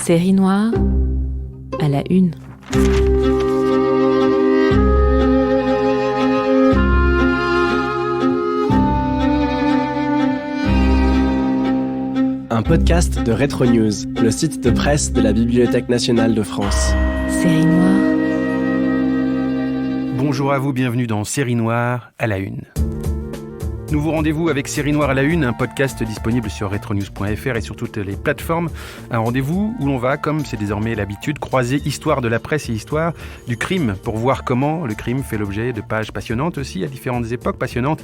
Série noire à la une. Un podcast de Retro News, le site de presse de la Bibliothèque nationale de France. Série noire. Bonjour à vous, bienvenue dans Série noire à la une. Nouveau rendez-vous avec Série noire à la une, un podcast disponible sur retronews.fr et sur toutes les plateformes. Un rendez-vous où l'on va, comme c'est désormais l'habitude, croiser histoire de la presse et histoire du crime pour voir comment le crime fait l'objet de pages passionnantes aussi, à différentes époques passionnantes,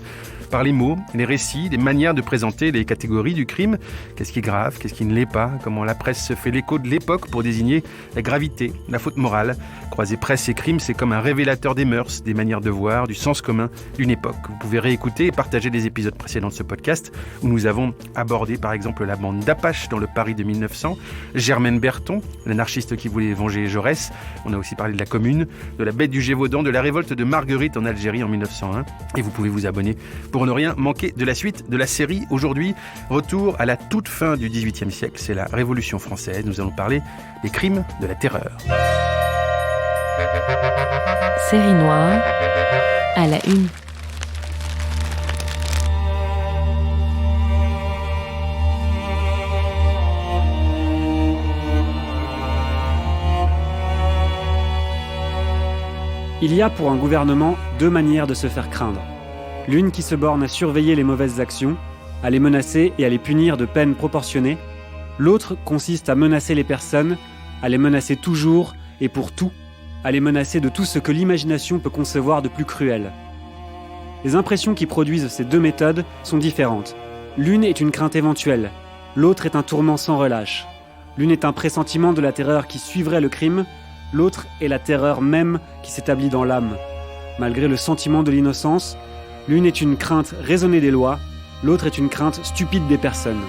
par les mots, les récits, les manières de présenter les catégories du crime. Qu'est-ce qui est grave, qu'est-ce qui ne l'est pas, comment la presse se fait l'écho de l'époque pour désigner la gravité, la faute morale. Croiser presse et crime, c'est comme un révélateur des mœurs, des manières de voir, du sens commun d'une époque. Vous pouvez réécouter et partager les épisodes précédents de ce podcast où nous avons abordé par exemple la bande d'Apache dans le Paris de 1900, Germaine Berton, l'anarchiste qui voulait venger Jaurès. On a aussi parlé de la Commune, de la bête du Gévaudan, de la révolte de Marguerite en Algérie en 1901. Et vous pouvez vous abonner pour ne rien manquer de la suite de la série. Aujourd'hui, retour à la toute fin du XVIIIe siècle, c'est la Révolution française. Nous allons parler des crimes de la terreur. Série noire à la une. Il y a pour un gouvernement deux manières de se faire craindre. L'une qui se borne à surveiller les mauvaises actions, à les menacer et à les punir de peines proportionnées. L'autre consiste à menacer les personnes, à les menacer toujours et pour tout, à les menacer de tout ce que l'imagination peut concevoir de plus cruel. Les impressions qui produisent ces deux méthodes sont différentes. L'une est une crainte éventuelle, l'autre est un tourment sans relâche. L'une est un pressentiment de la terreur qui suivrait le crime, l'autre est la terreur même qui s'établit dans l'âme. Malgré le sentiment de l'innocence, l'une est une crainte raisonnée des lois, l'autre est une crainte stupide des personnes.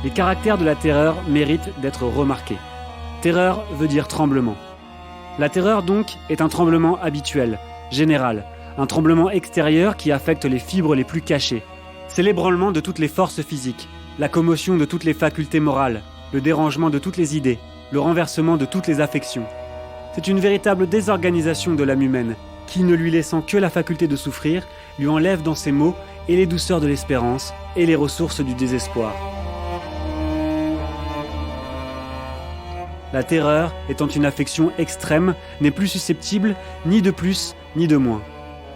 Les caractères de la terreur méritent d'être remarqués. Terreur veut dire tremblement. La terreur donc est un tremblement habituel, général, un tremblement extérieur qui affecte les fibres les plus cachées. C'est l'ébranlement de toutes les forces physiques, la commotion de toutes les facultés morales, le dérangement de toutes les idées, le renversement de toutes les affections. C'est une véritable désorganisation de l'âme humaine, qui, ne lui laissant que la faculté de souffrir, lui enlève dans ses maux et les douceurs de l'espérance et les ressources du désespoir. La terreur, étant une affection extrême, n'est plus susceptible ni de plus ni de moins.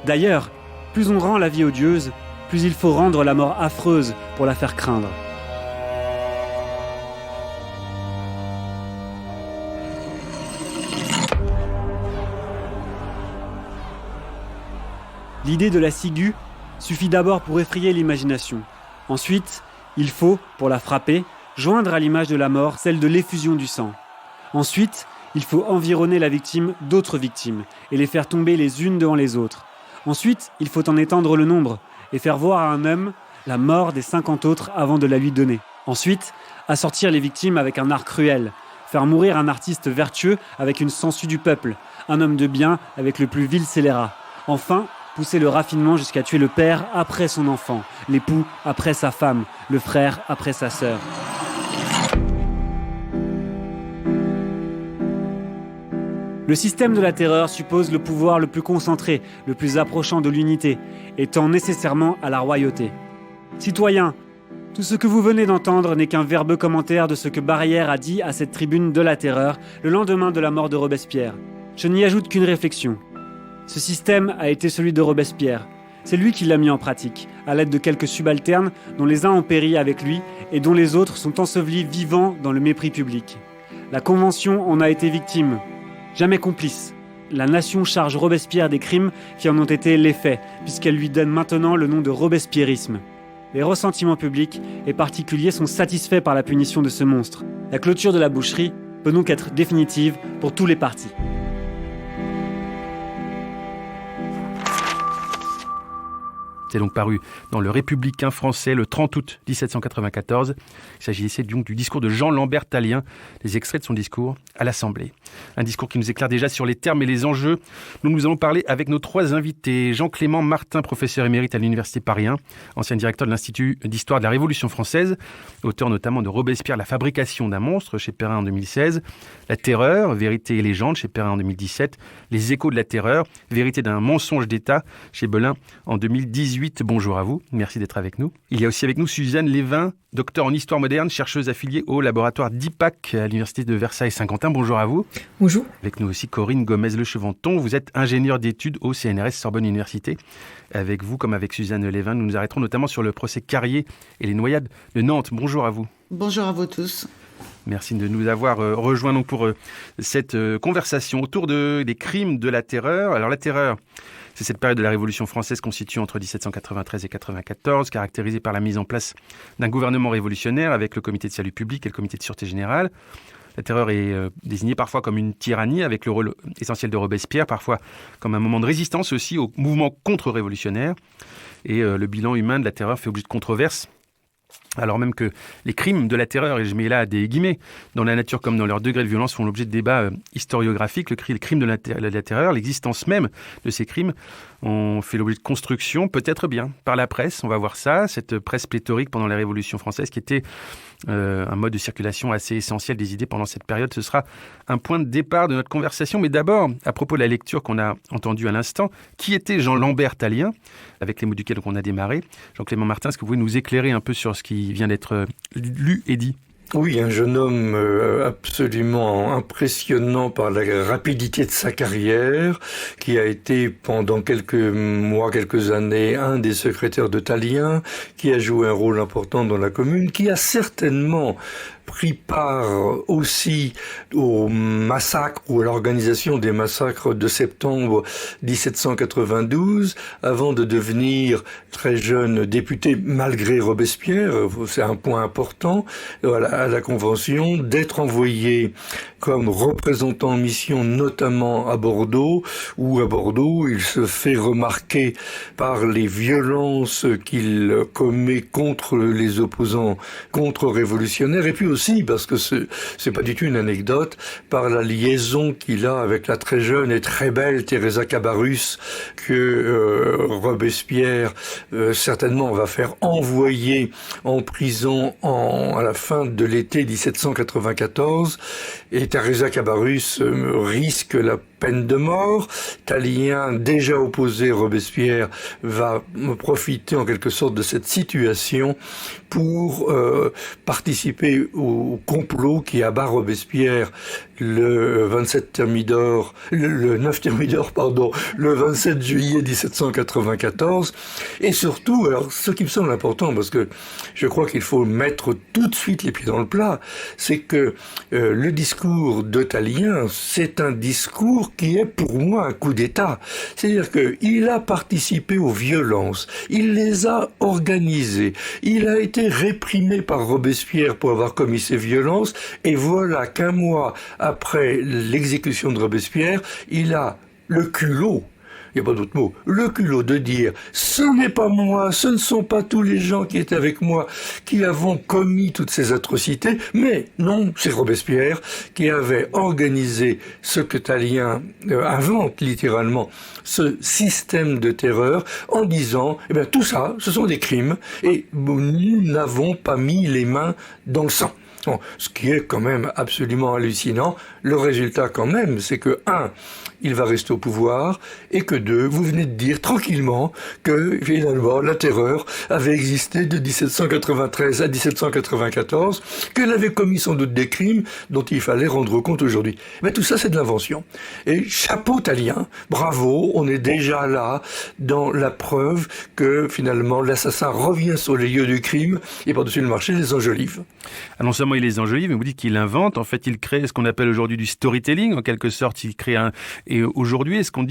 D'ailleurs, plus on rend la vie odieuse, plus il faut rendre la mort affreuse pour la faire craindre. L'idée de la ciguë suffit d'abord pour effrayer l'imagination. Ensuite, il faut, pour la frapper, joindre à l'image de la mort celle de l'effusion du sang. Ensuite, il faut environner la victime d'autres victimes et les faire tomber les unes devant les autres. Ensuite, il faut en étendre le nombre et faire voir à un homme la mort des 50 autres avant de la lui donner. Ensuite, assortir les victimes avec un art cruel, faire mourir un artiste vertueux avec une sangsue du peuple, un homme de bien avec le plus vil scélérat. Enfin, pousser le raffinement jusqu'à tuer le père après son enfant, l'époux après sa femme, le frère après sa sœur. Le système de la terreur suppose le pouvoir le plus concentré, le plus approchant de l'unité, et tend nécessairement à la royauté. Citoyens, tout ce que vous venez d'entendre n'est qu'un verbeux commentaire de ce que Barrière a dit à cette tribune de la terreur le lendemain de la mort de Robespierre. Je n'y ajoute qu'une réflexion. Ce système a été celui de Robespierre. C'est lui qui l'a mis en pratique, à l'aide de quelques subalternes dont les uns ont péri avec lui et dont les autres sont ensevelis vivants dans le mépris public. La Convention en a été victime. Jamais complice. La nation charge Robespierre des crimes qui en ont été l'effet, puisqu'elle lui donne maintenant le nom de robespierrisme. Les ressentiments publics et particuliers sont satisfaits par la punition de ce monstre. La clôture de la boucherie peut donc être définitive pour tous les partis. C'est donc paru dans le Républicain français le 30 août 1794. Il s'agissait donc du discours de Jean-Lambert Tallien, des extraits de son discours à l'Assemblée. Un discours qui nous éclaire déjà sur les termes et les enjeux. Nous allons parler avec nos trois invités. Jean-Clément Martin, professeur émérite à l'Université Paris 1, ancien directeur de l'Institut d'Histoire de la Révolution française, auteur notamment de Robespierre, la fabrication d'un monstre, chez Perrin en 2016, La Terreur, vérité et légende, chez Perrin en 2017, Les échos de la terreur, vérité d'un mensonge d'État, chez Belin en 2018. Bonjour à vous, merci d'être avec nous. Il y a aussi avec nous Suzanne Lévin, docteur en histoire moderne, chercheuse affiliée au laboratoire d'IPAC à l'Université de Versailles-Saint-Quentin. Bonjour à vous. Bonjour. Avec nous aussi Corinne Gomez-Le Chevanton, vous êtes ingénieure d'études au CNRS Sorbonne Université. Avec vous, comme avec Suzanne Lévin, nous nous arrêterons notamment sur le procès Carrier et les noyades de Nantes. Bonjour à vous. Bonjour à vous tous. Merci de nous avoir rejoints donc pour cette conversation autour des crimes de la terreur. Alors la terreur, c'est cette période de la Révolution française constituée entre 1793 et 1794, caractérisée par la mise en place d'un gouvernement révolutionnaire avec le comité de salut public et le comité de sûreté générale. La terreur est désignée parfois comme une tyrannie avec le rôle essentiel de Robespierre, parfois comme un moment de résistance aussi au mouvement contre-révolutionnaire. Et le bilan humain de la terreur fait objet de controverses. Alors même que les crimes de la terreur, et je mets là des guillemets, dans la nature comme dans leur degré de violence, font l'objet de débats historiographiques, les crimes de la terreur, l'existence même de ces crimes, ont fait l'objet de construction, peut-être bien, par la presse, on va voir ça, cette presse pléthorique pendant la Révolution française qui était un mode de circulation assez essentiel des idées pendant cette période. Ce sera un point de départ de notre conversation. Mais d'abord, à propos de la lecture qu'on a entendue à l'instant, qui était Jean-Lambert Tallien, avec les mots duquel on a démarré? Jean-Clément Martin, est-ce que vous pouvez nous éclairer un peu sur ce qui vient d'être lu et dit? Oui, un jeune homme absolument impressionnant par la rapidité de sa carrière, qui a été pendant quelques mois, quelques années, un des secrétaires de Tallien, qui a joué un rôle important dans la Commune, qui a certainement pris part aussi au massacre ou à l'organisation des massacres de septembre 1792, avant de devenir très jeune député malgré Robespierre, c'est un point important, à la Convention, d'être envoyé comme représentant en mission notamment à Bordeaux, où à Bordeaux il se fait remarquer par les violences qu'il commet contre les opposants contre-révolutionnaires, et puis aussi, parce que c'est pas du tout une anecdote, par la liaison qu'il a avec la très jeune et très belle Teresa Cabarrus, que Robespierre certainement va faire envoyer en prison à la fin de l'été 1794, et Teresa Cabarrus risque la peine de mort. Tallien, déjà opposé à Robespierre, va profiter en quelque sorte de cette situation pour participer au complot qui abat Robespierre le 27 Thermidor, le 9 Thermidor, pardon, le 27 juillet 1794. Et surtout, alors ce qui me semble important, parce que je crois qu'il faut mettre tout de suite les pieds dans le plat, c'est que le discours de Tallien, c'est un discours qui est pour moi un coup d'État. C'est-à-dire qu'il a participé aux violences, il les a organisées, il a été réprimé par Robespierre pour avoir commis ces violences, et voilà qu'un mois après l'exécution de Robespierre, il a le culot, il n'y a pas d'autre mot, le culot de dire « ce n'est pas moi, ce ne sont pas tous les gens qui étaient avec moi qui avons commis toutes ces atrocités, mais non, c'est Robespierre qui avait organisé ce que Tallien invente littéralement, ce système de terreur, en disant « eh bien tout ça, ce sont des crimes et nous n'avons pas mis les mains dans le sang ». Bon, ce qui est quand même absolument hallucinant. Le résultat quand même, c'est que 1, il va rester au pouvoir, et que 2, vous venez de dire tranquillement que finalement la terreur avait existé de 1793 à 1794, qu'elle avait commis sans doute des crimes dont il fallait rendre compte aujourd'hui. Mais tout ça, c'est de l'invention. Et chapeau Tallien, bravo, on est déjà là dans la preuve que finalement l'assassin revient sur les lieux du crime et par-dessus le marché les enjolive. Ah, non seulement il les enjolive, mais vous dites qu'il invente. En fait, il crée ce qu'on appelle aujourd'hui du storytelling. En quelque sorte, il crée un... Et aujourd'hui, est-ce qu'on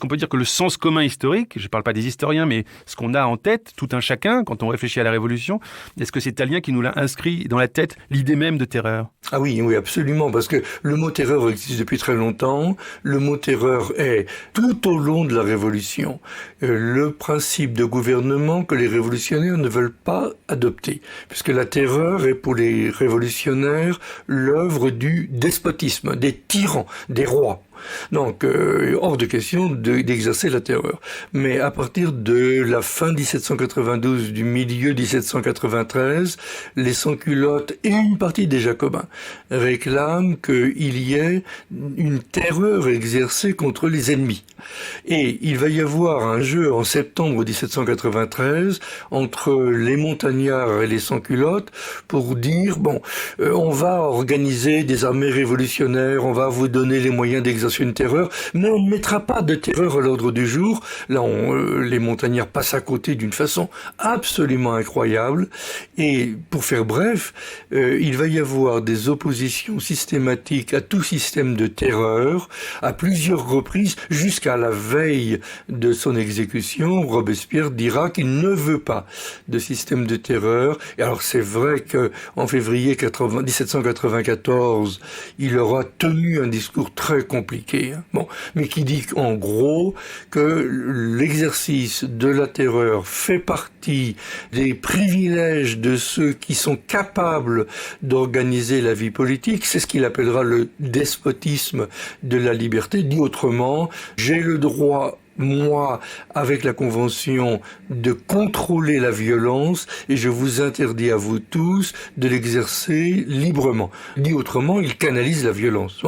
peut dire que le sens commun historique, je ne parle pas des historiens, mais ce qu'on a en tête, tout un chacun, quand on réfléchit à la Révolution, est-ce que c'est Tallien qui nous l'a inscrit dans la tête, l'idée même de terreur? Ah oui, oui, absolument, parce que le mot terreur existe depuis très longtemps. Le mot terreur est, tout au long de la Révolution, le principe de gouvernement que les révolutionnaires ne veulent pas adopter, puisque la terreur est pour les révolutionnaires l'œuvre du despotisme, des tyrans, des rois. Donc, hors de question d'exercer la terreur. Mais à partir de la fin 1792, du milieu 1793, les sans-culottes et une partie des Jacobins réclament qu'il y ait une terreur exercée contre les ennemis. Et il va y avoir un jeu en septembre 1793 entre les montagnards et les sans-culottes pour dire, on va organiser des armées révolutionnaires, on va vous donner les moyens d'exercer une terreur, mais on ne mettra pas de terreur à l'ordre du jour. Là, les montagnards passent à côté d'une façon absolument incroyable. Et pour faire bref, il va y avoir des oppositions systématiques à tout système de terreur, à plusieurs reprises, jusqu'à la veille de son exécution. Robespierre dira qu'il ne veut pas de système de terreur. Et alors, c'est vrai qu'en février 1794, il aura tenu un discours très compliqué, mais qui dit en gros que l'exercice de la terreur fait partie des privilèges de ceux qui sont capables d'organiser la vie politique. C'est ce qu'il appellera le despotisme de la liberté. Dit autrement, j'ai le droit, moi, avec la Convention, de contrôler la violence et je vous interdis à vous tous de l'exercer librement. Dit autrement, il canalise la violence.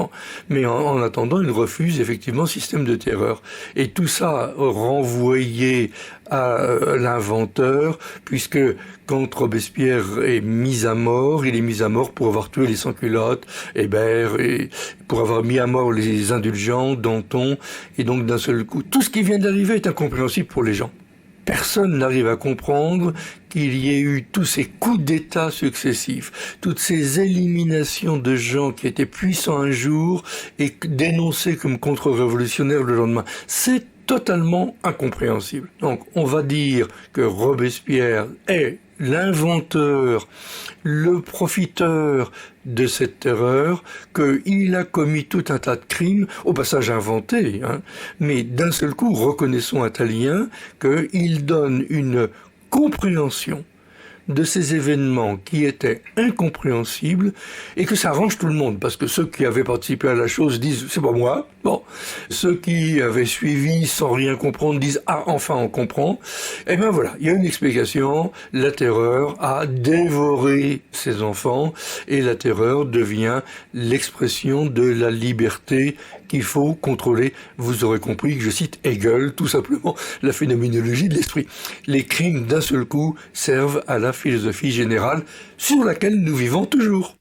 Mais en attendant, il refuse effectivement système de terreur. Et tout ça renvoyé à l'inventeur, puisque quand Robespierre est mis à mort, il est mis à mort pour avoir tué les sans-culottes, Hébert, et pour avoir mis à mort les indulgents, Danton, et donc d'un seul coup, tout ce qui vient d'arriver est incompréhensible pour les gens. Personne n'arrive à comprendre qu'il y ait eu tous ces coups d'État successifs, toutes ces éliminations de gens qui étaient puissants un jour et dénoncés comme contre-révolutionnaires le lendemain. C'est totalement incompréhensible. Donc, on va dire que Robespierre est l'inventeur, le profiteur de cette terreur, qu'il a commis tout un tas de crimes, au passage inventés, mais d'un seul coup, reconnaissons à Tallien qu'il donne une compréhension de ces événements qui étaient incompréhensibles et que ça arrange tout le monde, parce que ceux qui avaient participé à la chose disent « c'est pas moi ». Ceux qui avaient suivi sans rien comprendre disent « ah, enfin on comprend ». Et ben voilà, il y a une explication, la terreur a dévoré ses enfants et la terreur devient l'expression de la liberté qu'il faut contrôler. Vous aurez compris que je cite Hegel, tout simplement, la phénoménologie de l'esprit. Les crimes d'un seul coup servent à la philosophie générale sur laquelle nous vivons toujours.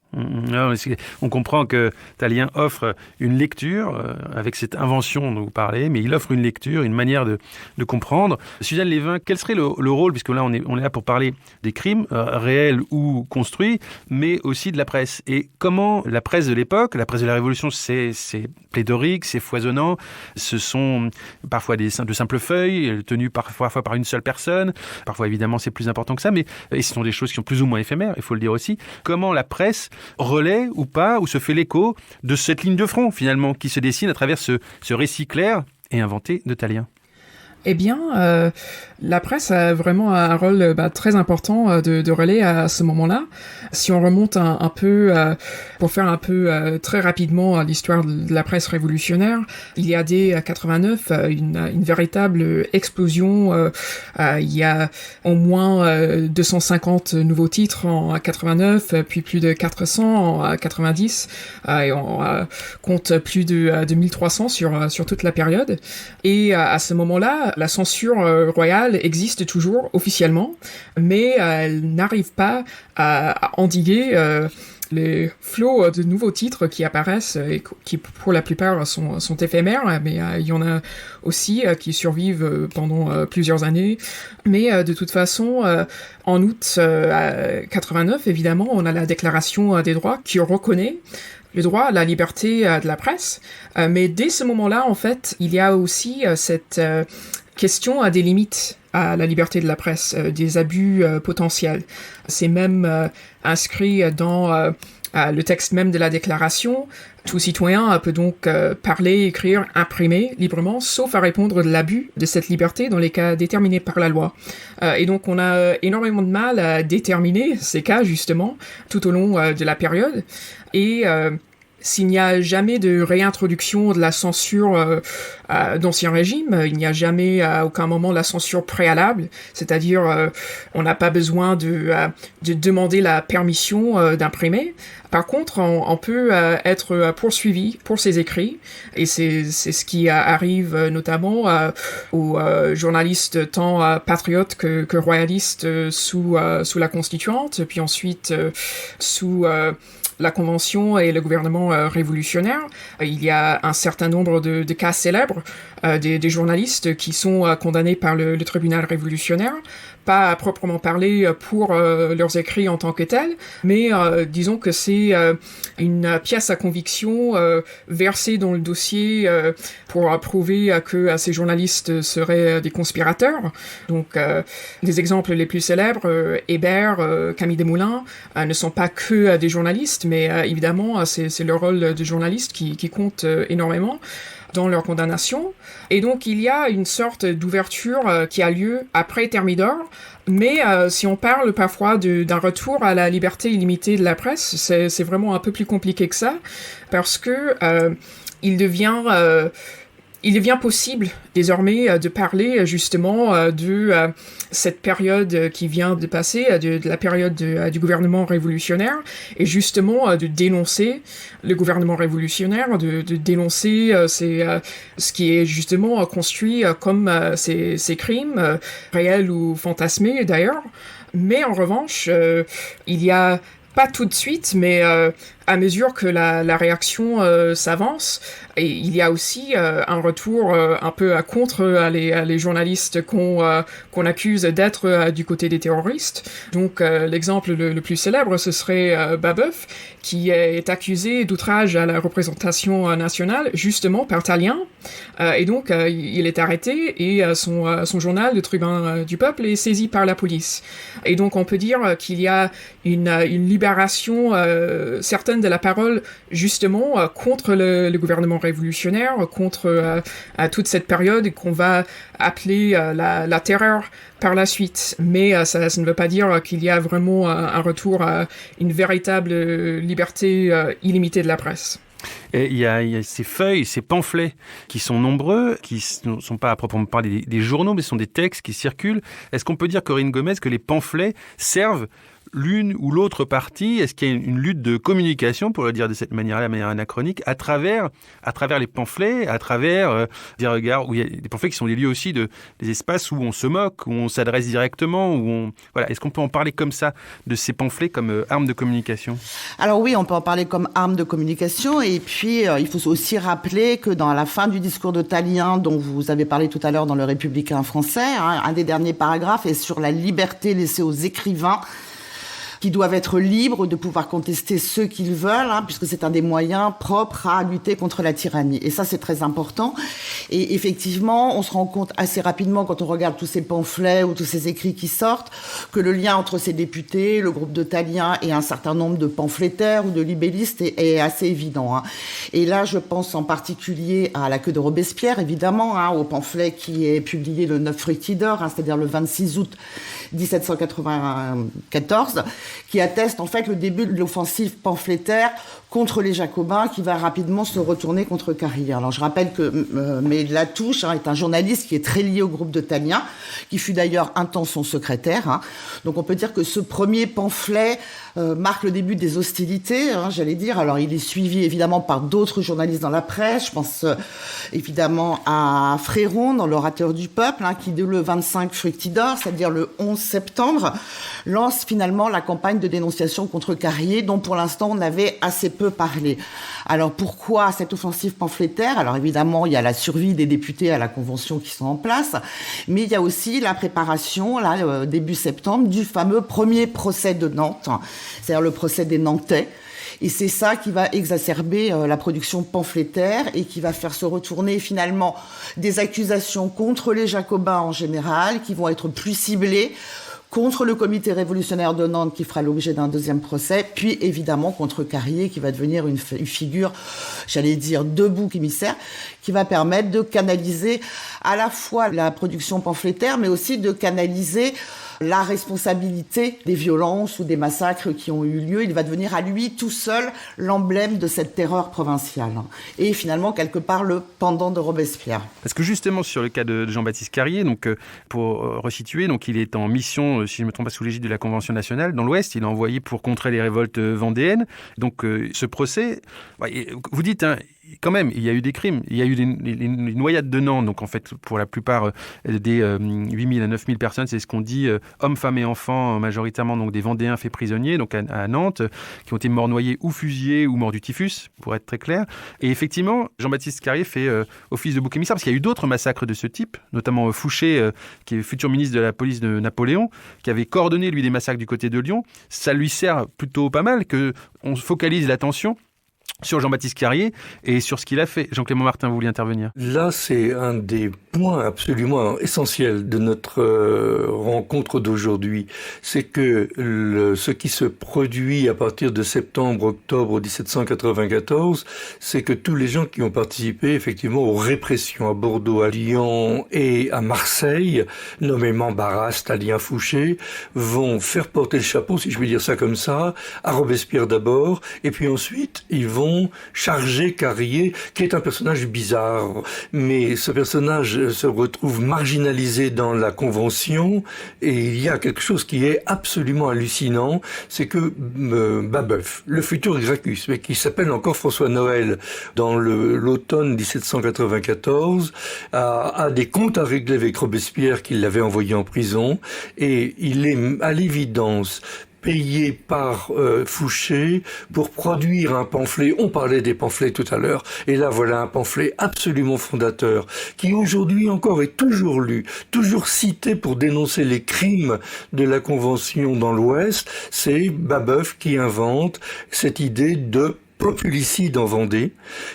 On comprend que Tallien offre une lecture avec cette invention dont vous parlez, mais il offre une lecture, une manière de comprendre. Suzanne Lévin, quel serait le rôle, puisque là on est là pour parler des crimes réels ou construits, mais aussi de la presse. Et comment la presse de l'époque, la presse de la Révolution, c'est pléthorique, c'est foisonnant, ce sont parfois de simples feuilles tenues parfois par une seule personne, parfois évidemment c'est plus important que ça, mais et ce sont des choses qui sont plus ou moins éphémères, il faut le dire aussi. Comment la presse relaie ou pas, ou se fait l'écho de cette ligne de front finalement qui se dessine à travers ce récit clair et inventé de Tallien? Eh bien, la presse a vraiment un rôle très important de relais à ce moment-là. Si on remonte un peu, pour faire un peu très rapidement l'histoire de la presse révolutionnaire, il y a dès 89 une véritable explosion. Il y a au moins 250 nouveaux titres en 89, puis plus de 400 en 90, et on compte plus de 1300 sur toute la période. Et à ce moment-là, la censure royale existe toujours officiellement, mais elle n'arrive pas à endiguer les flots de nouveaux titres qui apparaissent et qui pour la plupart sont éphémères, mais il y en a aussi qui survivent pendant plusieurs années. Mais de toute façon, en août 89, évidemment, on a la Déclaration des droits qui reconnaît le droit à la liberté de la presse, mais dès ce moment-là, en fait, il y a aussi cette question à des limites à la liberté de la presse, des abus potentiels. C'est même inscrit dans le texte même de la déclaration. Tout citoyen peut donc parler, écrire, imprimer librement, sauf à répondre de l'abus de cette liberté dans les cas déterminés par la loi. Et donc on a énormément de mal à déterminer ces cas, justement, tout au long de la période. Et s'il n'y a jamais de réintroduction de la censure d'Ancien Régime, il n'y a jamais à aucun moment la censure préalable, c'est-à-dire on n'a pas besoin de demander la permission d'imprimer. Par contre, on peut être poursuivi pour ses écrits, et c'est ce qui arrive notamment aux journalistes tant patriotes que royalistes sous la Constituante, puis ensuite sous la Convention et le gouvernement révolutionnaire. Il y a un certain nombre de cas célèbres des journalistes qui sont condamnés par le tribunal révolutionnaire, pas à proprement parler pour leurs écrits en tant que tels, mais disons que c'est une pièce à conviction versée dans le dossier pour prouver que ces journalistes seraient des conspirateurs. Donc les exemples les plus célèbres, Hébert, Camille Desmoulins, ne sont pas que des journalistes, mais évidemment c'est le rôle de journaliste qui compte énormément dans leur condamnation. Et donc il y a une sorte d'ouverture qui a lieu après Thermidor, mais si on parle parfois d'un retour à la liberté illimitée de la presse, c'est vraiment un peu plus compliqué que ça, parce que il devient possible désormais de parler justement de cette période qui vient de passer, de la période du gouvernement révolutionnaire, et justement de dénoncer le gouvernement révolutionnaire, de dénoncer ce qui est justement construit comme ces crimes, réels ou fantasmés d'ailleurs. Mais en revanche, il y a pas tout de suite, mais à mesure que la réaction s'avance, et il y a aussi un retour un peu contre les journalistes qu'on accuse d'être du côté des terroristes. Donc l'exemple le plus célèbre, ce serait Babeuf, qui est accusé d'outrage à la représentation nationale, justement par Tallien. Et donc il est arrêté, et son journal, le Tribun du Peuple, est saisi par la police. Et donc on peut dire qu'il y a une libération certaine de la parole, justement, contre le gouvernement révolutionnaire, contre toute cette période qu'on va appeler la terreur par la suite. Mais ça ne veut pas dire qu'il y a vraiment un retour à une véritable liberté illimitée de la presse. Et il y a ces feuilles, ces pamphlets qui sont nombreux, qui ne sont pas à proprement parler des journaux, mais ce sont des textes qui circulent. Est-ce qu'on peut dire, Corinne Gomez, que les pamphlets servent l'une ou l'autre partie? Est-ce qu'il y a une lutte de communication, pour le dire de cette manière-là, de manière anachronique, à travers les pamphlets, à travers des regards, où il y a des pamphlets qui sont des lieux aussi des espaces où on se moque, où on s'adresse directement, voilà. Est-ce qu'on peut en parler comme ça, de ces pamphlets comme arme de communication? Alors oui, on peut en parler comme arme de communication, et puis il faut aussi rappeler que dans la fin du discours de Tallien, dont vous avez parlé tout à l'heure dans Le Républicain français, un des derniers paragraphes est sur la liberté laissée aux écrivains, qui doivent être libres de pouvoir contester ce qu'ils veulent, puisque c'est un des moyens propres à lutter contre la tyrannie. Et ça, c'est très important. Et effectivement, on se rend compte assez rapidement, quand on regarde tous ces pamphlets ou tous ces écrits qui sortent, que le lien entre ces députés, le groupe de Tallien et un certain nombre de pamphlétaires ou de libellistes est assez évident. Et là, je pense en particulier à La Queue de Robespierre, évidemment, au pamphlet qui est publié le 9 Fructidor, c'est-à-dire le 26 août 1794, qui atteste en fait le début de l'offensive pamphlétaire contre les Jacobins, qui va rapidement se retourner contre Carrière. Alors je rappelle que Maël Latouche est un journaliste qui est très lié au groupe de Tallien, qui fut d'ailleurs un temps son secrétaire. Donc on peut dire que ce premier pamphlet marque le début des hostilités, j'allais dire. Alors il est suivi évidemment par d'autres journalistes dans la presse. Je pense évidemment à Fréron dans l'Orateur du Peuple, qui dès le 25 Fructidor, c'est-à-dire le 11 septembre, lance finalement la campagne de dénonciation contre Carrier, dont pour l'instant on avait assez peu parlé. Alors pourquoi cette offensive pamphlétaire? Alors évidemment, il y a la survie des députés à la Convention qui sont en place, mais il y a aussi la préparation, début septembre, du fameux premier procès de Nantes, c'est-à-dire le procès des Nantais. Et c'est ça qui va exacerber la production pamphlétaire et qui va faire se retourner finalement des accusations contre les Jacobins en général, qui vont être plus ciblées contre le comité révolutionnaire de Nantes qui fera l'objet d'un deuxième procès, puis évidemment contre Carrier qui va devenir une figure, j'allais dire, de bouc émissaire, qui va permettre de canaliser à la fois la production pamphlétaire, mais aussi de canaliser la responsabilité des violences ou des massacres qui ont eu lieu. Il va devenir à lui tout seul l'emblème de cette terreur provinciale. Et finalement, quelque part, le pendant de Robespierre. Parce que justement, sur le cas de Jean-Baptiste Carrier, donc, pour resituer, donc, il est en mission, si je ne me trompe pas, sous l'égide de la Convention nationale dans l'Ouest. Il est envoyé pour contrer les révoltes vendéennes. Donc, ce procès, vous dites, hein, quand même, il y a eu des crimes. Il y a eu les noyades de Nantes. Donc, en fait, pour la plupart des 8 000 à 9 000 personnes, c'est ce qu'on dit, hommes, femmes et enfants, majoritairement donc des Vendéens faits prisonniers, donc à Nantes, qui ont été morts noyés ou fusillés ou morts du typhus, pour être très clair. Et effectivement, Jean-Baptiste Carrier fait office de bouc émissaire, parce qu'il y a eu d'autres massacres de ce type, notamment Fouché, qui est futur ministre de la police de Napoléon, qui avait coordonné, lui, des massacres du côté de Lyon. Ça lui sert plutôt pas mal qu'on focalise l'attention sur Jean-Baptiste Carrier et sur ce qu'il a fait. Jean-Clément Martin, vous vouliez intervenir? Là, c'est un des points absolument essentiels de notre rencontre d'aujourd'hui. C'est que ce qui se produit à partir de septembre-octobre 1794, c'est que tous les gens qui ont participé effectivement aux répressions à Bordeaux, à Lyon et à Marseille, nommément Barras, Stalin, Fouché, vont faire porter le chapeau, si je puis dire ça comme ça, à Robespierre d'abord, et puis ensuite, ils vont charger Carrier, qui est un personnage bizarre. Mais ce personnage se retrouve marginalisé dans la Convention, et il y a quelque chose qui est absolument hallucinant, c'est que Babeuf, le futur Gracchus, mais qui s'appelle encore François Noël, dans l'automne 1794, a des comptes à régler avec Robespierre qui l'avait envoyé en prison, et il est à l'évidence payé par Fouché pour produire un pamphlet. On parlait des pamphlets tout à l'heure. Et là, voilà un pamphlet absolument fondateur qui aujourd'hui encore est toujours lu, toujours cité pour dénoncer les crimes de la Convention dans l'Ouest. C'est Babeuf qui invente cette idée de populicide en Vendée,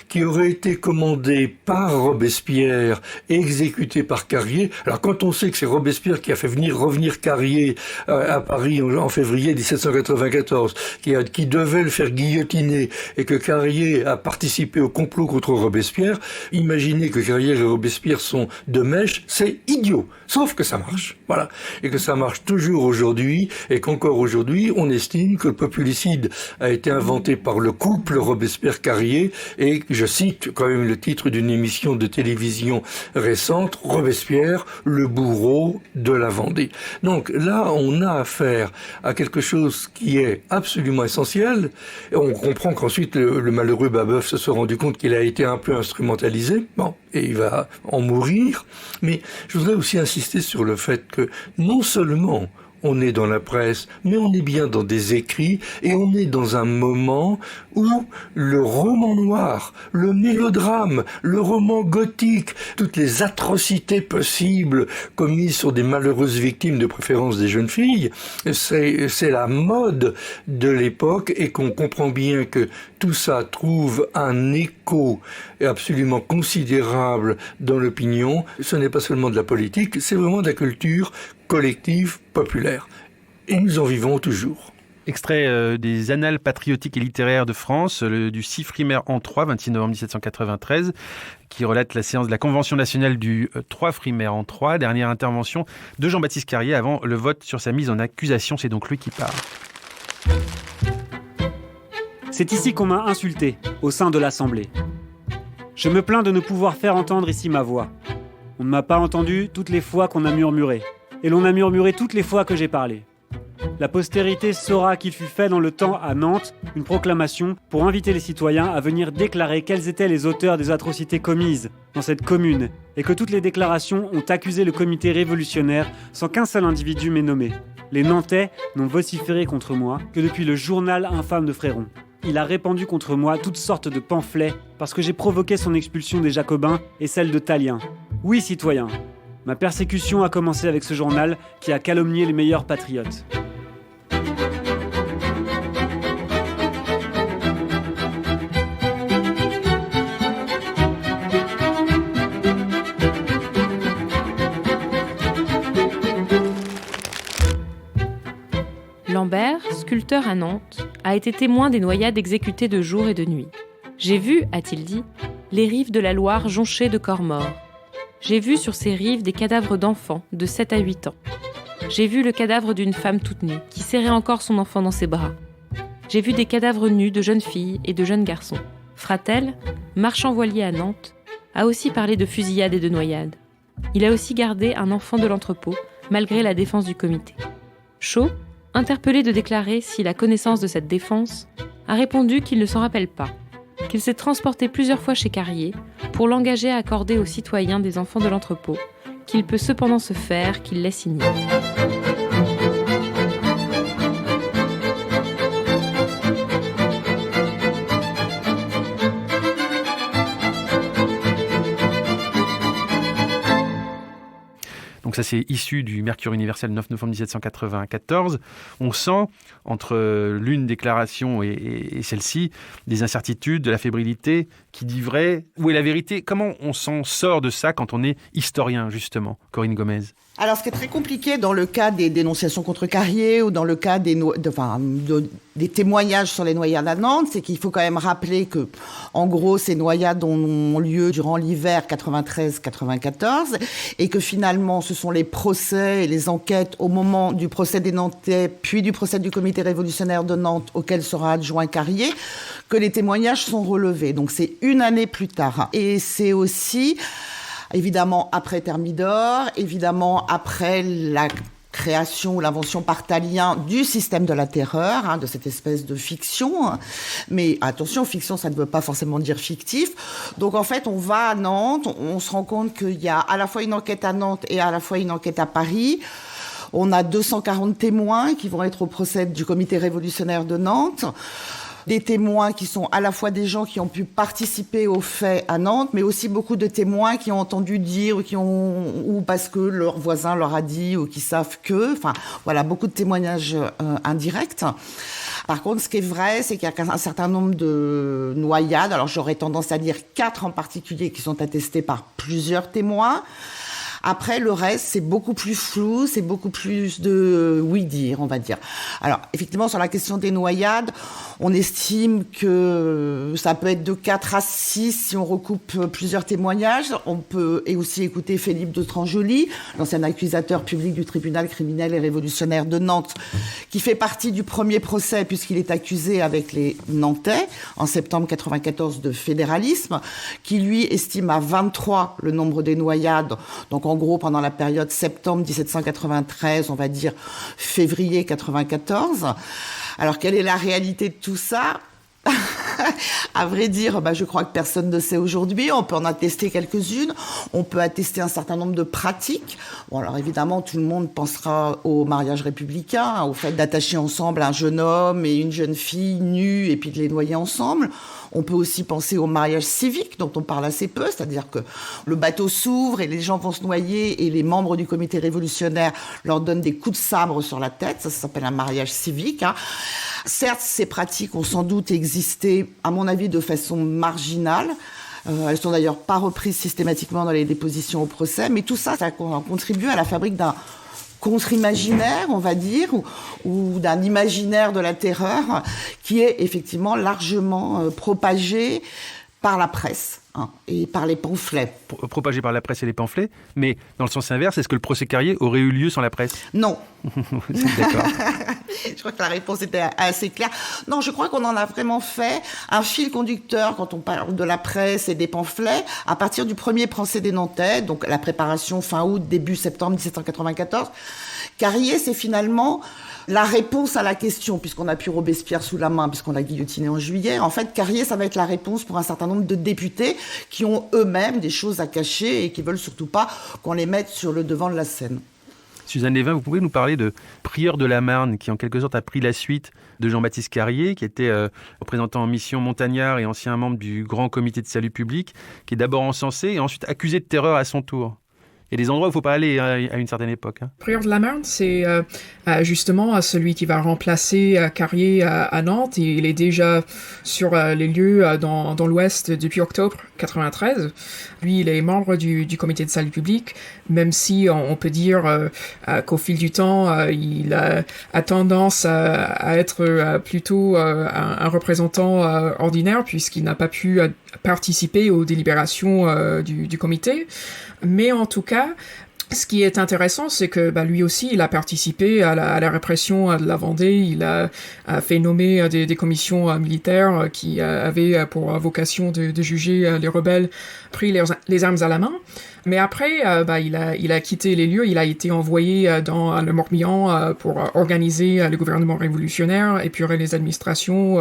qui aurait été commandé par Robespierre et exécuté par Carrier. Alors quand on sait que c'est Robespierre qui a fait revenir Carrier à Paris en février 1794, qui devait le faire guillotiner, et que Carrier a participé au complot contre Robespierre, imaginez que Carrier et Robespierre sont de mèche, c'est idiot. Sauf que ça marche, voilà. Et que ça marche toujours aujourd'hui, et qu'encore aujourd'hui, on estime que le populicide a été inventé par le couple Robespierre-Carrier, et je cite quand même le titre d'une émission de télévision récente, Robespierre, le bourreau de la Vendée. Donc là, on a affaire à quelque chose qui est absolument essentiel, et on comprend qu'ensuite le malheureux Babeuf se soit rendu compte qu'il a été un peu instrumentalisé, bon, et il va en mourir, mais je voudrais aussi insister sur le fait que non seulement on est dans la presse, mais on est bien dans des écrits, et on est dans un moment où le roman noir, le mélodrame, le roman gothique, toutes les atrocités possibles commises sur des malheureuses victimes, de préférence des jeunes filles, c'est la mode de l'époque, et qu'on comprend bien que tout ça trouve un écho absolument considérable dans l'opinion. Ce n'est pas seulement de la politique, c'est vraiment de la culture collective, populaire. Et nous en vivons toujours. Extrait des Annales patriotiques et littéraires de France, du 6 Frimaire en 3, 26 novembre 1793, qui relate la séance de la Convention nationale du 3 Frimaire en 3, dernière intervention de Jean-Baptiste Carrier avant le vote sur sa mise en accusation. C'est donc lui qui parle. C'est ici qu'on m'a insulté, au sein de l'Assemblée. Je me plains de ne pouvoir faire entendre ici ma voix. On ne m'a pas entendu toutes les fois qu'on a murmuré. Et l'on a murmuré toutes les fois que j'ai parlé. La postérité saura qu'il fut fait dans le temps à Nantes une proclamation pour inviter les citoyens à venir déclarer quels étaient les auteurs des atrocités commises dans cette commune, et que toutes les déclarations ont accusé le comité révolutionnaire sans qu'un seul individu m'ait nommé. Les Nantais n'ont vociféré contre moi que depuis le journal infâme de Fréron. Il a répandu contre moi toutes sortes de pamphlets parce que j'ai provoqué son expulsion des Jacobins et celle de Tallien. Oui, citoyens, ma persécution a commencé avec ce journal qui a calomnié les meilleurs patriotes. sculpteur à Nantes, a été témoin des noyades exécutées de jour et de nuit. J'ai vu, a-t-il dit, les rives de la Loire jonchées de corps morts. J'ai vu sur ces rives des cadavres d'enfants de 7 à 8 ans. J'ai vu le cadavre d'une femme toute nue, qui serrait encore son enfant dans ses bras. J'ai vu des cadavres nus de jeunes filles et de jeunes garçons. Fratel, marchand voilier à Nantes, a aussi parlé de fusillade et de noyade. Il a aussi gardé un enfant de l'entrepôt, malgré la défense du comité. Chaud, interpellé de déclarer s'il a connaissance de cette défense, a répondu qu'il ne s'en rappelle pas, qu'il s'est transporté plusieurs fois chez Carrier pour l'engager à accorder aux citoyens des enfants de l'entrepôt, qu'il peut cependant se faire qu'il l'ait signé. Donc ça, c'est issu du Mercure universel 9 novembre 1794. On sent, entre l'une déclaration et celle-ci, des incertitudes, de la fébrilité. Qui dit vrai? Où est la vérité? Comment on s'en sort de ça quand on est historien, justement, Corinne Gomez? Alors, ce qui est très compliqué dans le cas des dénonciations contre Carrier ou dans le cas des témoignages sur les noyades à Nantes, c'est qu'il faut quand même rappeler que, en gros, ces noyades ont lieu durant l'hiver 93-94 et que finalement, ce sont les procès et les enquêtes au moment du procès des Nantais, puis du procès du comité révolutionnaire de Nantes auquel sera adjoint Carrier, que les témoignages sont relevés. Donc, c'est une année plus tard. Et c'est aussi, évidemment, après Thermidor, évidemment, après la création ou l'invention par Tallien du système de la terreur, de cette espèce de fiction. Mais attention, fiction, ça ne veut pas forcément dire fictif. Donc, en fait, on va à Nantes, on se rend compte qu'il y a à la fois une enquête à Nantes et à la fois une enquête à Paris. On a 240 témoins qui vont être au procès du comité révolutionnaire de Nantes. Des témoins qui sont à la fois des gens qui ont pu participer aux faits à Nantes, mais aussi beaucoup de témoins qui ont entendu dire ou parce que leur voisin leur a dit ou qui savent que. Enfin, voilà, beaucoup de témoignages indirects. Par contre, ce qui est vrai, c'est qu'il y a un certain nombre de noyades. Alors, j'aurais tendance à dire 4 en particulier qui sont attestés par plusieurs témoins. Après, le reste, c'est beaucoup plus flou, c'est beaucoup plus de oui-dire, on va dire. Alors, effectivement, sur la question des noyades, on estime que ça peut être de 4 à 6 si on recoupe plusieurs témoignages. On peut aussi écouter Philippe de Trangely, l'ancien accusateur public du tribunal criminel et révolutionnaire de Nantes, qui fait partie du premier procès puisqu'il est accusé avec les Nantais en septembre 94 de fédéralisme, qui lui estime à 23 le nombre des noyades. Donc, en gros, pendant la période septembre 1793, on va dire février 94. Alors, quelle est la réalité de tout ça? À vrai dire, je crois que personne ne sait aujourd'hui. On peut en attester quelques-unes. On peut attester un certain nombre de pratiques. Bon, alors évidemment, tout le monde pensera au mariage républicain, au fait d'attacher ensemble un jeune homme et une jeune fille nus et puis de les noyer ensemble. On peut aussi penser au mariage civique, dont on parle assez peu, c'est-à-dire que le bateau s'ouvre et les gens vont se noyer et les membres du comité révolutionnaire leur donnent des coups de sabre sur la tête. Ça s'appelle un mariage civique. Certes, ces pratiques ont sans doute existé, à mon avis, de façon marginale. Elles sont d'ailleurs pas reprises systématiquement dans les dépositions au procès, mais tout ça, ça contribue à la fabrique d'un contre-imaginaire, on va dire, ou d'un imaginaire de la terreur qui est effectivement largement propagé par la presse et par les pamphlets. Propagé par la presse et les pamphlets, mais dans le sens inverse, est-ce que le procès Carrier aurait eu lieu sans la presse? Non. D'accord. Je crois que la réponse était assez claire. Non, je crois qu'on en a vraiment fait un fil conducteur quand on parle de la presse et des pamphlets à partir du premier procès des Nantais, donc la préparation fin août, début septembre 1794. Carrier, c'est finalement la réponse à la question, puisqu'on a pu Robespierre sous la main, puisqu'on l'a guillotiné en juillet. En fait, Carrier, ça va être la réponse pour un certain nombre de députés qui ont eux-mêmes des choses à cacher et qui veulent surtout pas qu'on les mette sur le devant de la scène. Suzanne Lévin, vous pouvez nous parler de Prieur de la Marne, qui en quelque sorte a pris la suite de Jean-Baptiste Carrier, qui était représentant en mission montagnard et ancien membre du Grand Comité de Salut Public, qui est d'abord encensé et ensuite accusé de terreur à son tour. Il y a des endroits où il ne faut pas aller à une certaine époque. Prieur de la Marne, c'est justement celui qui va remplacer Carrier à Nantes. Il est déjà sur les lieux dans l'Ouest depuis octobre 93. Lui, il est membre du comité de salut public, même si on peut dire qu'au fil du temps, il a tendance à être plutôt un représentant ordinaire, puisqu'il n'a pas pu participer aux délibérations du comité. Mais en tout cas, ce qui est intéressant, c'est que lui aussi, il a participé à la répression de la Vendée. Il a fait nommer des commissions militaires qui avaient pour vocation de juger les rebelles pris les armes à la main. Mais après, il a quitté les lieux. Il a été envoyé dans le Morbihan pour organiser le gouvernement révolutionnaire, épurer les administrations,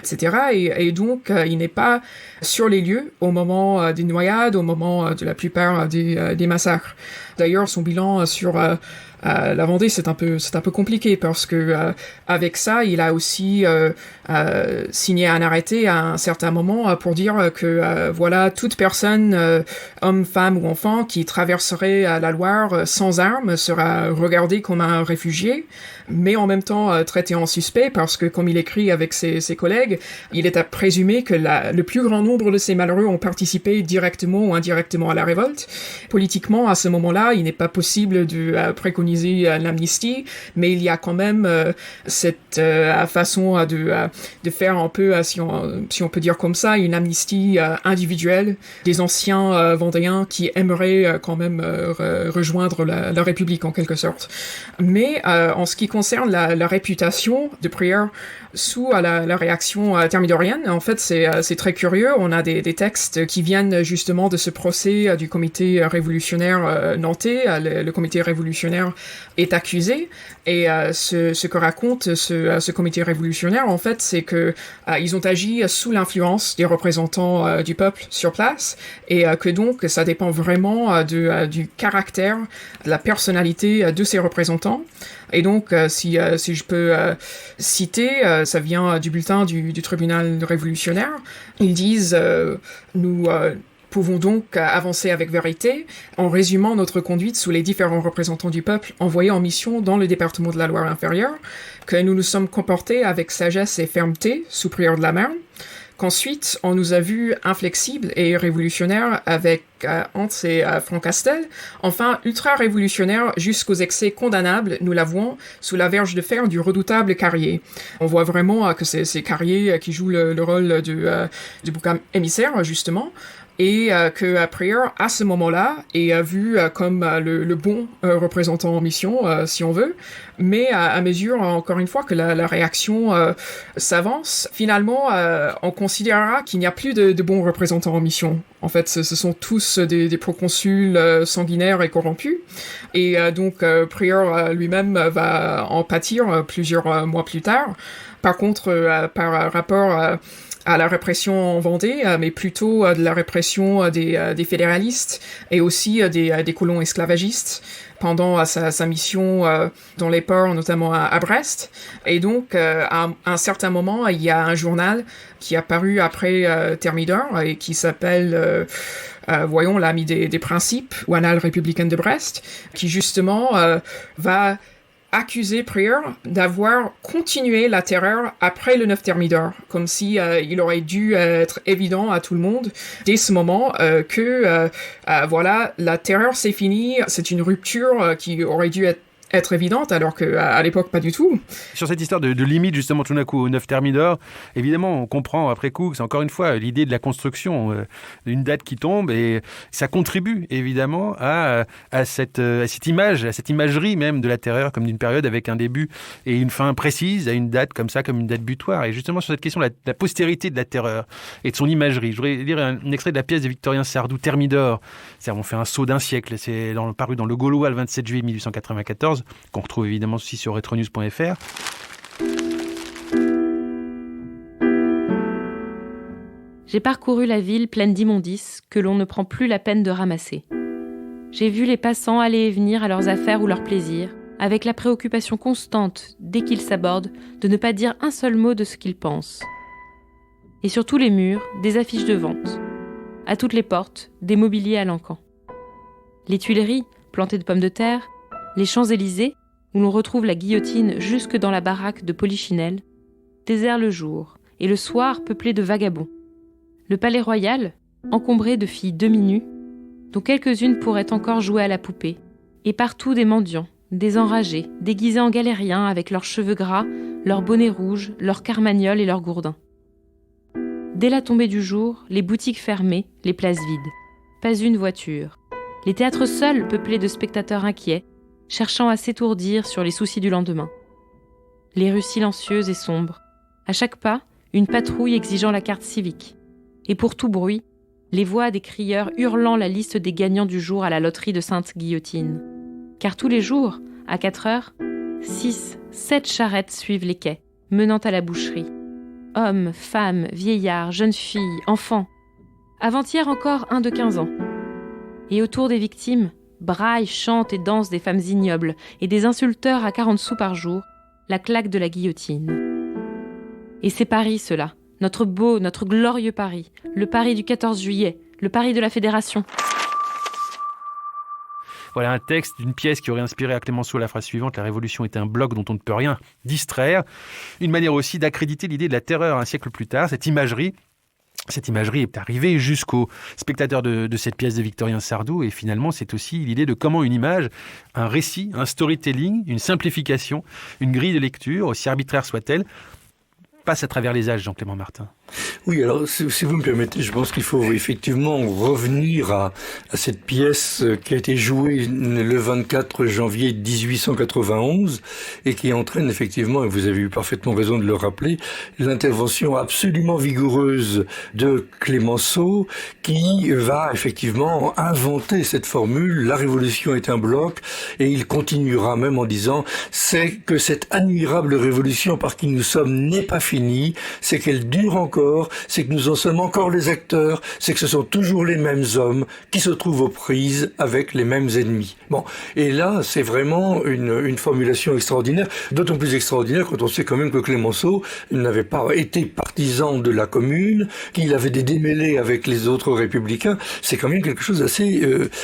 etc. Et donc, il n'est pas sur les lieux au moment des noyades, au moment de la plupart des massacres. D'ailleurs, son bilan sur la Vendée, c'est un peu compliqué parce que avec ça, il a aussi signé un arrêté à un certain moment pour dire que voilà, toute personne, homme, femme ou enfant, qui traverserait la Loire sans armes sera regardée comme un réfugié, mais en même temps traité en suspect parce que, comme il écrit avec ses collègues, il est à présumer que le plus grand nombre de ces malheureux ont participé directement ou indirectement à la révolte. Politiquement, à ce moment-là, il n'est pas possible de préconiser l'amnistie, mais il y a quand même cette façon de faire un peu, si on peut dire comme ça, une amnistie individuelle des anciens Vendéens qui aimeraient quand même rejoindre la République en quelque sorte. Mais en ce qui concerne la réputation de Prieur sous la réaction thermidorienne, en fait c'est très curieux. On a des textes qui viennent justement de ce procès du comité révolutionnaire nantais. Le comité révolutionnaire est accusé, et ce que raconte ce comité révolutionnaire, en fait, c'est que ils ont agi sous l'influence des représentants du peuple sur place, et que donc ça dépend vraiment du caractère, de la personnalité de ces représentants. Et donc, si je peux citer, ça vient du bulletin du tribunal révolutionnaire. Ils disent nous pouvons donc avancer avec vérité en résumant notre conduite sous les différents représentants du peuple envoyés en mission dans le département de la Loire inférieure, que nous nous sommes comportés avec sagesse et fermeté sous Prieur de la Marne, qu'ensuite on nous a vus inflexibles et révolutionnaires avec Hans et Franck Castel, enfin ultra-révolutionnaires jusqu'aux excès condamnables, nous l'avouons, sous la verge de fer du redoutable Carrier. On voit vraiment que c'est Carrier qui joue le rôle du bouc émissaire, justement, et que Prieur, à ce moment-là, est vu comme le bon représentant en mission, si on veut, mais à mesure, encore une fois, que la réaction s'avance, finalement, on considérera qu'il n'y a plus de bons représentants en mission. En fait, ce sont tous des proconsuls sanguinaires et corrompus, et donc Prieur lui-même va en pâtir plusieurs mois plus tard. Par contre, par rapport à la répression en Vendée, mais plutôt de la répression des fédéralistes et aussi des colons esclavagistes pendant sa mission dans les ports, notamment à Brest. Et donc, à un certain moment, il y a un journal qui a paru après Thermidor et qui s'appelle l'Ami des principes, ou Annales républicaines de Brest, qui justement va accuser Prieur d'avoir continué la terreur après le 9 Thermidor, comme si il aurait dû être évident à tout le monde dès ce moment que voilà, la terreur c'est fini, c'est une rupture qui aurait dû être évidente, alors qu'à l'époque, pas du tout. Sur cette histoire de limite, justement, tout d'un coup, au 9 Thermidor, évidemment, on comprend après coup que c'est encore une fois l'idée de la construction d'une date qui tombe, et ça contribue, évidemment, à cette image, à cette imagerie même de la terreur, comme d'une période avec un début et une fin précise, à une date comme ça, comme une date butoir. Et justement, sur cette question de la postérité de la terreur et de son imagerie, je voudrais lire un extrait de la pièce de Victorien Sardou, Thermidor. C'est-à-dire, on fait un saut d'un siècle. C'est paru dans Le Gaulois le 27 juillet 1894. Qu'on retrouve évidemment aussi sur retronews.fr. J'ai parcouru la ville pleine d'immondices que l'on ne prend plus la peine de ramasser. J'ai vu les passants aller et venir à leurs affaires ou leurs plaisirs, avec la préoccupation constante, dès qu'ils s'abordent, de ne pas dire un seul mot de ce qu'ils pensent. Et sur tous les murs, des affiches de vente. À toutes les portes, des mobiliers à l'encan. Les Tuileries, plantées de pommes de terre, les Champs-Élysées, où l'on retrouve la guillotine jusque dans la baraque de Polichinelle, déserts le jour, et le soir peuplé de vagabonds. Le palais royal, encombré de filles demi-nues, dont quelques-unes pourraient encore jouer à la poupée, et partout des mendiants, des enragés, déguisés en galériens avec leurs cheveux gras, leurs bonnets rouges, leurs carmagnols et leurs gourdins. Dès la tombée du jour, les boutiques fermées, les places vides. Pas une voiture. Les théâtres seuls peuplés de spectateurs inquiets, cherchant à s'étourdir sur les soucis du lendemain. Les rues silencieuses et sombres. À chaque pas, une patrouille exigeant la carte civique. Et pour tout bruit, les voix des crieurs hurlant la liste des gagnants du jour à la loterie de Sainte-Guillotine. Car tous les jours, à 4 heures, 6, 7 charrettes suivent les quais, menant à la boucherie. Hommes, femmes, vieillards, jeunes filles, enfants. Avant-hier encore, un de 15 ans. Et autour des victimes, braillent, chantent et dansent des femmes ignobles et des insulteurs à 40 sous par jour, la claque de la guillotine. Et c'est Paris, cela. Notre beau, notre glorieux Paris. Le Paris du 14 juillet. Le Paris de la Fédération. Voilà un texte d'une pièce qui aurait inspiré à Clémenceau la phrase suivante: la révolution est un bloc dont on ne peut rien distraire. Une manière aussi d'accréditer l'idée de la terreur un siècle plus tard. Cette imagerie est arrivée jusqu'aux spectateurs de cette pièce de Victorien Sardou, et finalement c'est aussi l'idée de comment une image, un récit, un storytelling, une simplification, une grille de lecture, aussi arbitraire soit-elle, passe à travers les âges, Jean-Clément Martin. Oui, alors si vous me permettez, je pense qu'il faut effectivement revenir à cette pièce qui a été jouée le 24 janvier 1891 et qui entraîne effectivement, et vous avez eu parfaitement raison de le rappeler, l'intervention absolument vigoureuse de Clémenceau qui va effectivement inventer cette formule: la révolution est un bloc, et il continuera même en disant c'est que cette admirable révolution par qui nous sommes n'est pas finie, c'est qu'elle dure encore, c'est que nous en sommes encore les acteurs, c'est que ce sont toujours les mêmes hommes qui se trouvent aux prises avec les mêmes ennemis. Bon, et là, c'est vraiment une formulation extraordinaire, d'autant plus extraordinaire quand on sait quand même que Clémenceau n'avait pas été partisan de la Commune, qu'il avait des démêlés avec les autres républicains. C'est quand même quelque chose d'assez,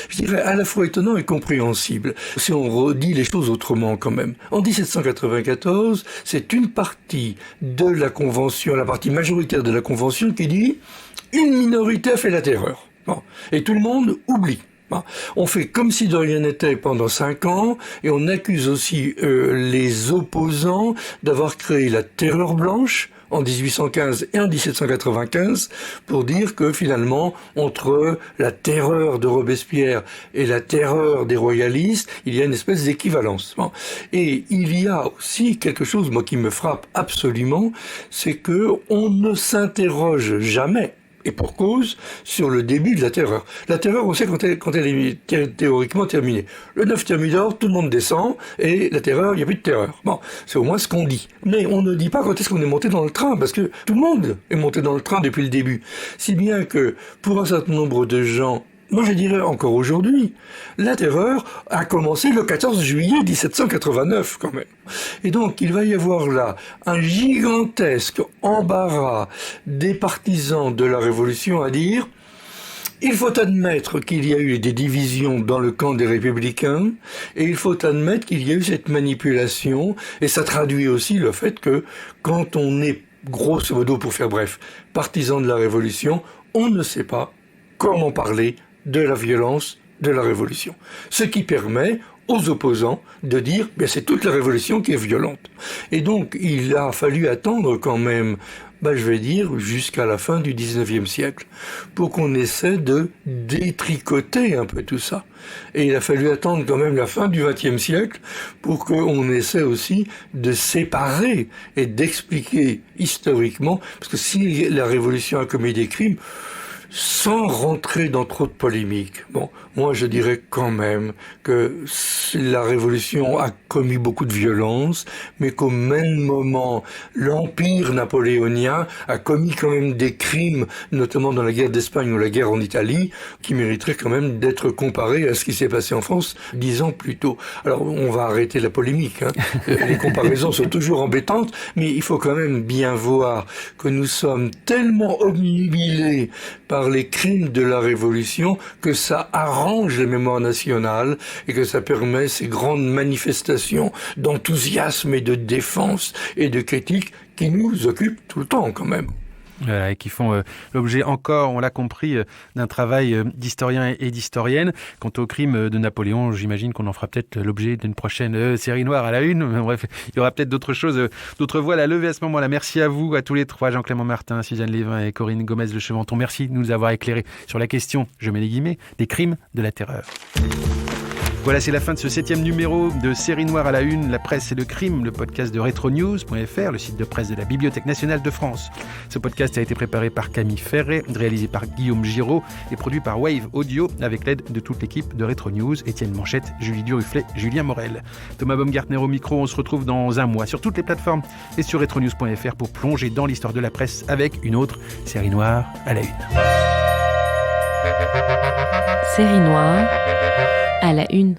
je dirais, à la fois étonnant et compréhensible. Si on redit les choses autrement quand même. En 1794, c'est une partie de la Convention, la partie majoritaire de la Convention qui dit « une minorité a fait la terreur ». Bon. Et tout le monde oublie. Bon. On fait comme si de rien n'était pendant 5 ans, et on accuse aussi les opposants d'avoir créé la terreur blanche en 1815 et en 1795 pour dire que finalement, entre la terreur de Robespierre et la terreur des royalistes, il y a une espèce d'équivalence. Bon. Et il y a aussi quelque chose, moi, qui me frappe absolument, c'est que on ne s'interroge jamais, et pour cause, sur le début de la terreur. La terreur, on sait quand elle est théoriquement terminée. Le 9 Thermidor, tout le monde descend, et la terreur, il n'y a plus de terreur. Bon, c'est au moins ce qu'on dit. Mais on ne dit pas quand est-ce qu'on est monté dans le train, parce que tout le monde est monté dans le train depuis le début. Si bien que, pour un certain nombre de gens, moi je dirais encore aujourd'hui, la terreur a commencé le 14 juillet 1789 quand même. Et donc il va y avoir là un gigantesque embarras des partisans de la Révolution à dire: il faut admettre qu'il y a eu des divisions dans le camp des Républicains, et il faut admettre qu'il y a eu cette manipulation, et ça traduit aussi le fait que quand on est, grosso modo pour faire bref, partisan de la Révolution, on ne sait pas comment parler de la violence de la Révolution. Ce qui permet aux opposants de dire « c'est toute la Révolution qui est violente ». Et donc, il a fallu attendre quand même, je vais dire, jusqu'à la fin du 19e siècle, pour qu'on essaie de détricoter un peu tout ça. Et il a fallu attendre quand même la fin du 20e siècle pour qu'on essaie aussi de séparer et d'expliquer historiquement, parce que si la Révolution a commis des crimes, sans rentrer dans trop de polémiques, moi je dirais quand même que la Révolution a commis beaucoup de violence, mais qu'au même moment, l'Empire napoléonien a commis quand même des crimes, notamment dans la guerre d'Espagne ou la guerre en Italie, qui mériteraient quand même d'être comparés à ce qui s'est passé en France 10 ans plus tôt. Alors on va arrêter la polémique, les comparaisons sont toujours embêtantes, mais il faut quand même bien voir que nous sommes tellement obnubilés par par les crimes de la Révolution que ça arrange les mémoires nationales et que ça permet ces grandes manifestations d'enthousiasme et de défense et de critique qui nous occupent tout le temps quand même. Voilà, et qui font l'objet encore, on l'a compris, d'un travail d'historien et d'historienne. Quant au crime de Napoléon, j'imagine qu'on en fera peut-être l'objet d'une prochaine série noire à la une. Bref, il y aura peut-être d'autres choses, d'autres voiles à lever à ce moment-là. Merci à vous, à tous les trois, Jean-Clément Martin, Suzanne Lévin et Corinne Gomez-Le Chevanton. Merci de nous avoir éclairés sur la question, je mets les guillemets, des crimes de la terreur. Voilà, c'est la fin de ce 7e numéro de Série Noire à la une, la presse et le crime, le podcast de retronews.fr, le site de presse de la Bibliothèque nationale de France. Ce podcast a été préparé par Camille Ferret, réalisé par Guillaume Giraud et produit par Wave Audio avec l'aide de toute l'équipe de Retronews, Étienne Manchette, Julie Duruflet, Julien Morel. Thomas Baumgartner au micro, on se retrouve dans un mois sur toutes les plateformes et sur retronews.fr pour plonger dans l'histoire de la presse avec une autre Série Noire à la une. Série Noire à la une.